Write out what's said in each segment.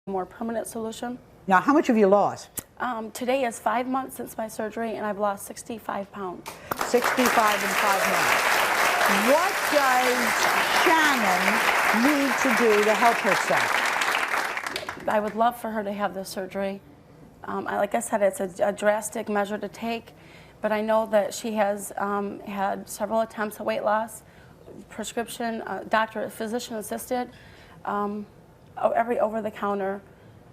more permanent solution. Now, how much have you lost? Today is 5 months since my surgery, and I've lost 65 pounds. 65 in 5 months. What does Shannon need to do to help herself? I would love for her to have this surgery. Like I said, it's a drastic measure to take, but I know that she has had several attempts at weight loss, prescription, physician assisted, every over-the-counter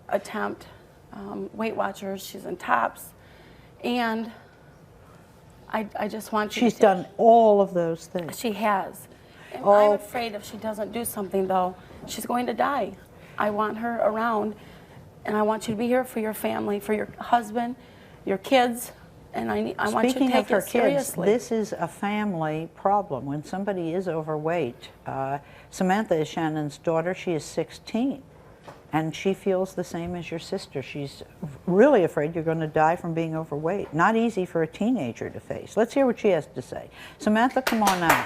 attempt, Weight Watchers, she's in TOPS, and I just want you She's done all of those things. She has. And I'm afraid if she doesn't do something, though, she's going to die. I want her around, and I want you to be here for your family, for your husband, your kids, and I want you to take it seriously. Speaking of her kids, this is a family problem. When somebody is overweight, Samantha is Shannon's daughter. She is 16, and she feels the same as your sister. She's really afraid you're going to die from being overweight. Not easy for a teenager to face. Let's hear what she has to say. Samantha, come on out.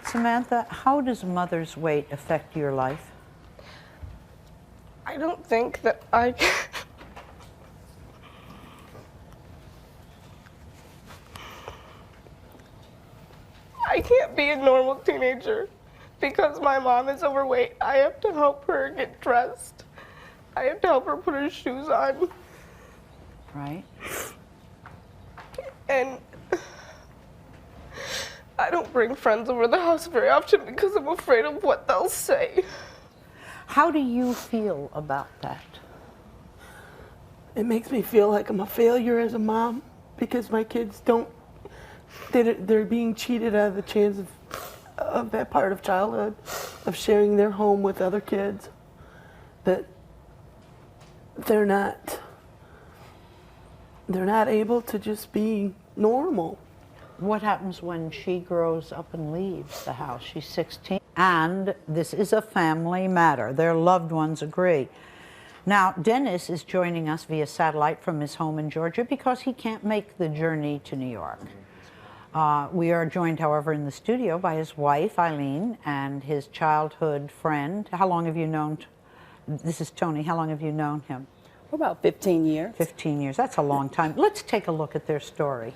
Samantha, how does mother's weight affect your life? I don't think that I can't be a normal teenager because my mom is overweight. I have to help her get dressed. I have to help her put her shoes on. Right. And I don't bring friends over the house very often because I'm afraid of what they'll say. How do you feel about that? It makes me feel like I'm a failure as a mom because my kids they're being cheated out of the chance of that part of childhood, of sharing their home with other kids, that they're not able to just be normal. What happens when she grows up and leaves the house? She's 16, and this is a family matter. Their loved ones agree. Now, Dennis is joining us via satellite from his home in Georgia because he can't make the journey to New York. We are joined, however, in the studio by his wife, Eileen, and his childhood friend. How long have you known? This is Tony. How long have you known him? For about 15 years. 15 years. That's a long time. Let's take a look at their story.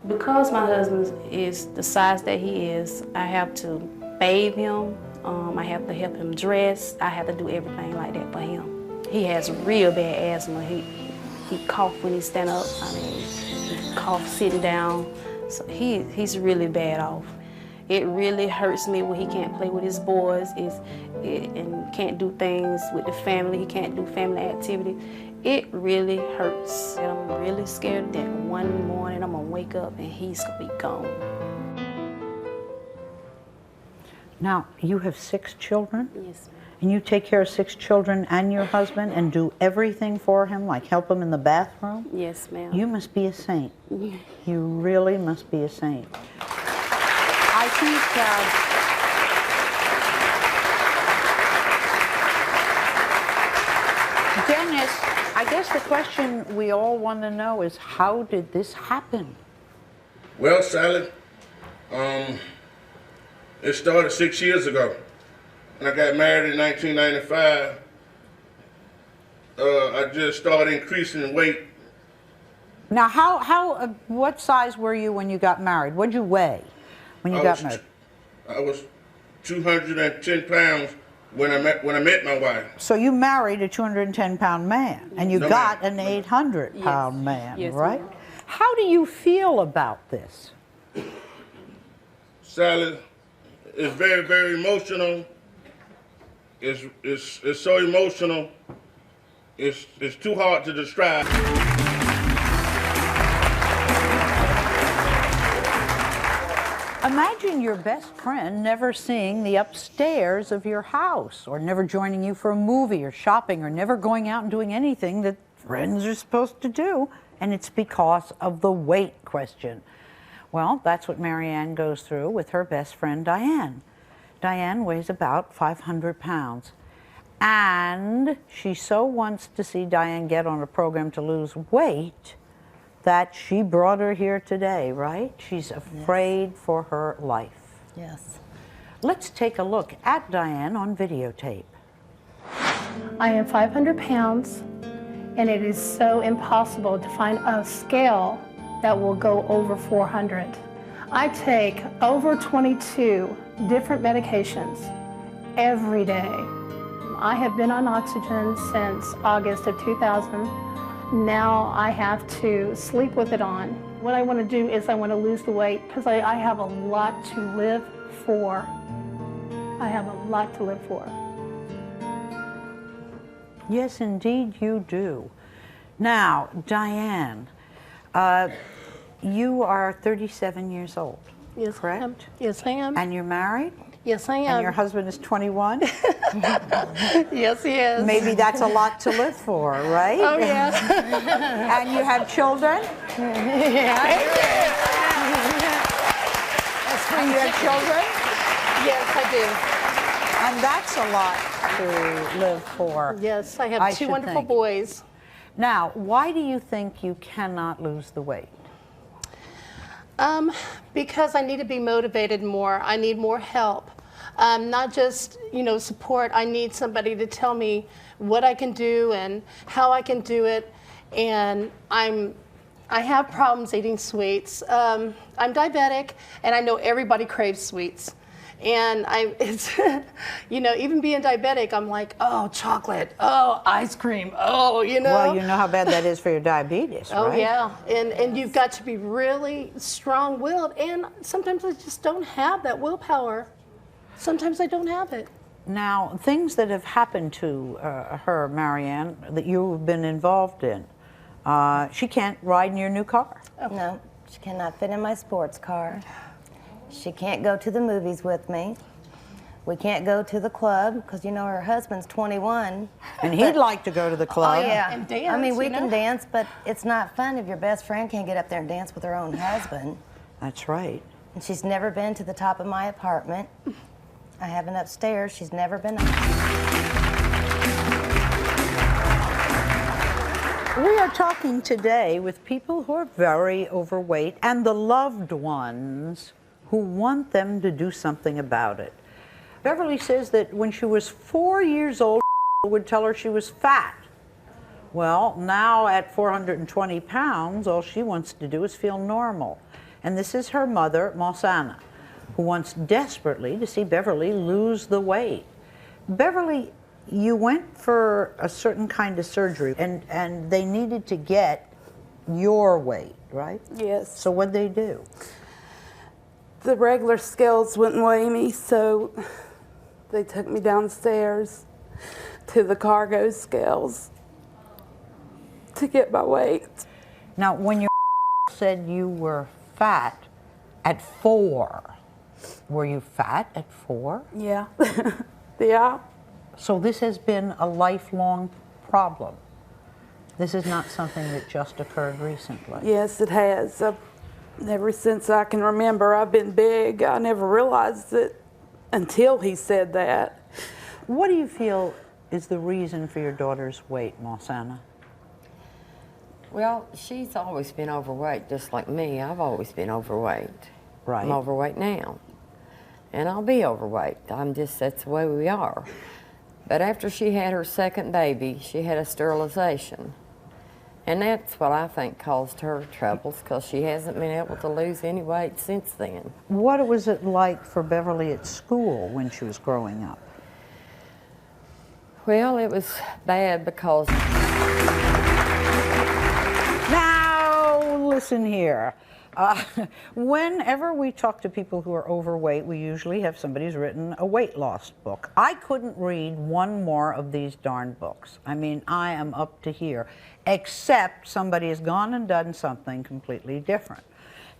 Because my husband is the size that he is, I have to bathe him, I have to help him dress, I have to do everything like that for him. He has real bad asthma. He coughs when he stand up, he coughs sitting down, so he's really bad off. It really hurts me when he can't play with his boys and can't do things with the family, he can't do family activities. It really hurts, and I'm really scared that one morning I'm gonna wake up and he's gonna be gone. Now, you have 6 children? Yes, ma'am. And you take care of 6 children and your husband and do everything for him, like help him in the bathroom? Yes, ma'am. You must be a saint. You really must be a saint. I think Dennis, I guess the question we all want to know is, how did this happen? Well, Sally, it started 6 years ago. When I got married in 1995, I just started increasing in weight. Now, what size were you when you got married? What'd you weigh when you got married? I was 210 pounds when I met my wife. So you married a 210-pound man, and you got an 800-pound man, yes, right? How do you feel about this? Sally, it's very, very emotional. It's so emotional. It's too hard to describe. Imagine your best friend never seeing the upstairs of your house, or never joining you for a movie or shopping, or never going out and doing anything that friends are supposed to do, and it's because of the weight question. Well, that's what Marianne goes through with her best friend, Diane. Diane weighs about 500 pounds. And she so wants to see Diane get on a program to lose weight that she brought her here today, right? She's afraid for her life. Yes. Let's take a look at Diane on videotape. I am 500 pounds, and it is so impossible to find a scale that will go over 400. I take over 22 different medications every day. I have been on oxygen since August of 2000. Now I have to sleep with it on. What I want to do is I want to lose the weight because I have a lot to live for. I have a lot to live for. Yes, indeed you do. Now, Diane, you are 37 years old, Yes, correct? I am. Yes, I am. And you're married? Yes, I am. And your husband is 21? Yes, he is. Maybe that's a lot to live for, right? Oh, yes. And you have children? Yeah. And you have children? Yes, I And that's a lot to live for. do. Yes, I have I two should wonderful think. boys. Now, why do you think you cannot lose the weight? Because I need to be motivated more. I need more help. Not just, support. I need somebody to tell me what I can do and how I can do it. And I have problems eating sweets. I'm diabetic, and I know everybody craves sweets. And it's, even being diabetic, I'm like, oh, chocolate, oh, ice cream, oh, Well, you know how bad that is for your diabetes, Oh, right? yeah. And you've got to be really strong-willed. And sometimes I just don't have that willpower. Sometimes I don't have it. Now, things that have happened to her, Marianne, that you've been involved in, she can't ride in your new car. No, she cannot fit in my sports car. She can't go to the movies with me. We can't go to the club because, her husband's 21. And he'd like to go to the club. Oh, yeah. And dance, I mean, we you know? can dance, but it's not fun if your best friend can't get up there and dance with her own husband. That's right. And she's never been to the top of my apartment. I have an upstairs. She's never been up. We are talking today with people who are very overweight and the loved ones who want them to do something about it. Beverly says that when she was 4 years old, would tell her she was fat. Well, now at 420 pounds, all she wants to do is feel normal. And this is her mother, Mosana, who wants desperately to see Beverly lose the weight. Beverly, you went for a certain kind of surgery, and they needed to get your weight, right? Yes. So what'd they do? The regular scales wouldn't weigh me, so they took me downstairs to the cargo scales to get my weight. Now, when your said you were fat at 4, were you fat at 4? Yeah. Yeah. So this has been a lifelong problem. This is not something that just occurred recently. Yes, it has. Ever since I can remember, I've been big. I never realized it until he said that. What do you feel is the reason for your daughter's weight, Mosana? Well, she's always been overweight, just like me. I've always been overweight. Right. I'm overweight now. And I'll be overweight. That's the way we are. But after she had her second baby, she had a sterilization. And that's what I think caused her troubles, because she hasn't been able to lose any weight since then. What was it like for Beverly at school when she was growing up? Well, it was bad because... Now, listen here. Whenever we talk to people who are overweight, we usually have somebody who's written a weight loss book. I couldn't read one more of these darn books. I mean, I am up to here, except somebody has gone and done something completely different.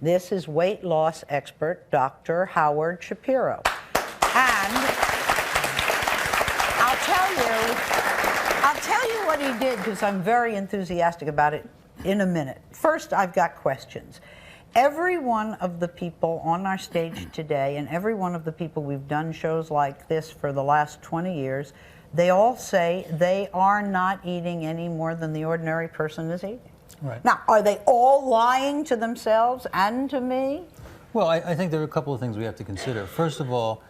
This is weight loss expert Dr. Howard Shapiro. And I'll tell you what he did, because I'm very enthusiastic about it in a minute. First, I've got questions. Every one of the people on our stage today, and every one of the people we've done shows like this for the last 20 years, they all say they are not eating any more than the ordinary person is eating. Right. Now, are they all lying to themselves and to me? Well, I think there are a couple of things we have to consider. First of all,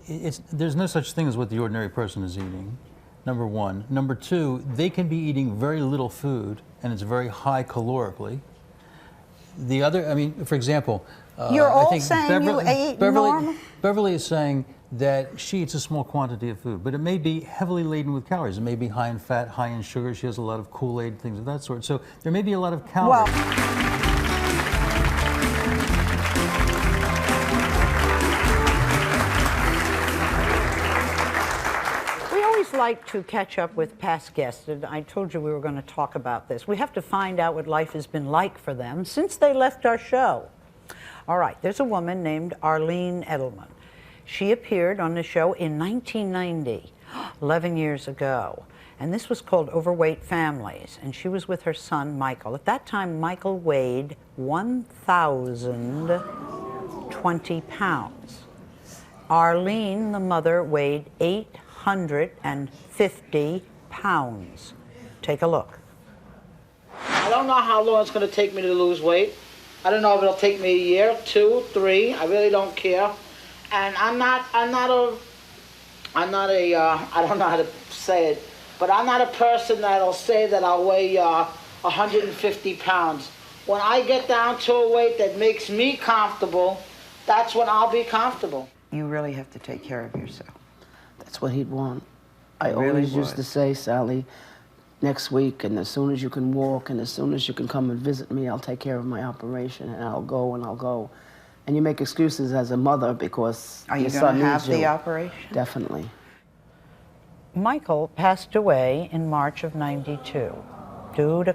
there's no such thing as what the ordinary person is eating, number one. Number two, they can be eating very little food, and it's very high calorically. The other, I mean, for example, You're all I think saying you ate normal? Beverly is saying that she eats a small quantity of food, but it may be heavily laden with calories. It may be high in fat, high in sugar. She has a lot of Kool-Aid, things of that sort. So there may be a lot of calories. We always like to catch up with past guests, and I told you we were going to talk about this. We have to find out what life has been like for them since they left our show. All right, there's a woman named Arlene Edelman. She appeared on the show in 1990, 11 years ago, and this was called Overweight Families, and she was with her son, Michael. At that time, Michael weighed 1,020 pounds. Arlene, the mother, weighed 850 pounds. Take a look. I don't know how long it's going to take me to lose weight. I don't know if it'll take me a year, 2, 3. I really don't care. And I don't know how to say it, but I'm not a person that'll say that I'll weigh 150 pounds. When I get down to a weight that makes me comfortable, that's when I'll be comfortable. You really have to take care of yourself. That's what he'd want. I It really always used to would. say, Sally, next week, and as soon as you can walk, and as soon as you can come and visit me, I'll take care of my operation, and I'll go, and I'll go. And you make excuses as a mother because Are you your going son to have needs you. the operation? Definitely. Michael passed away in March of '92 due to